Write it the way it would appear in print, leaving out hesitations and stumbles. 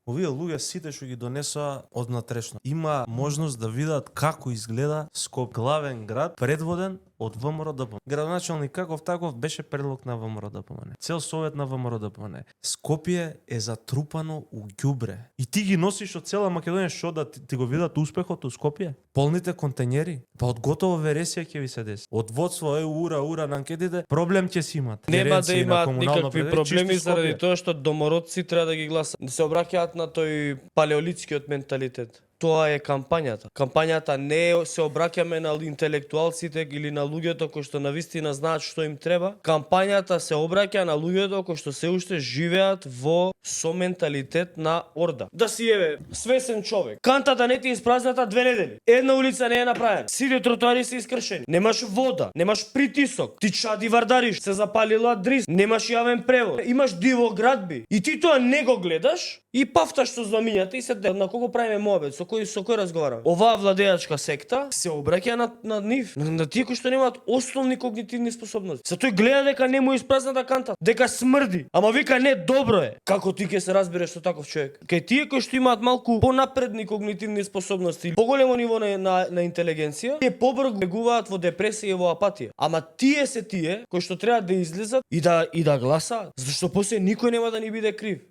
Овие луѓе сите што ги донесоа од натрешно. Има можност да видат како изгледа Скопје, главен град, предводен од ВМРО-ДПМНЕ. Градоначалник каков таков беше предлог на ВМРО-ДПМНЕ. Цел совет на ВМРО-ДПМНЕ. Скопје е затрупано у ѓубре. И ти ги носиш од цела Македонија што да ти го видат успехот у Скопје? Полните контењери, па од готово вересија ќе ви се деси. Од водство ура на анкетите, проблем ќе си имат. Нема да Деренци на имаат комунално никакви предпријатие, проблеми чисти заради Скопје. тоа што домородци треба да ги гласат. Да се обраќаат на тој палеолитскиот менталитет. Тоа е кампањата. Кампањата не се обраќаме на интелектуалците или на луѓето кои што навистина знаат што им треба. Кампањата се обраќа на луѓето кои што се уште живеат во со менталитет на орда. Да си еве свесен човек. Кантата не ти е испразната 2 недели. Една улица не е направена. Сите тротоари се искршени. Немаш вода, немаш притисок. Ти чади вардариш, се запалила дрис, немаш јавен превоз. Имаш диво градби. И ти тоа не го гледаш и пафташ со знамињата и се на кого правиме моабет, со кој разговараме. Оваа владеачка секта се обраќа на нив, на тие кои што немаат основни когнитивни способности. За тој гледа дека не му е испразната канта, дека смрди, ама вика не добро е. Како ти ќе се разбереш со таков човек? Кај тие кои што имаат малку понапредни когнитивни способности, поголемо ниво на интелигенција, тие побрзо бегуваат во депресија и во апатија. Ама тие се тие кои што треба да излезат и да гласаат, зашто после никој нема да ни биде крив.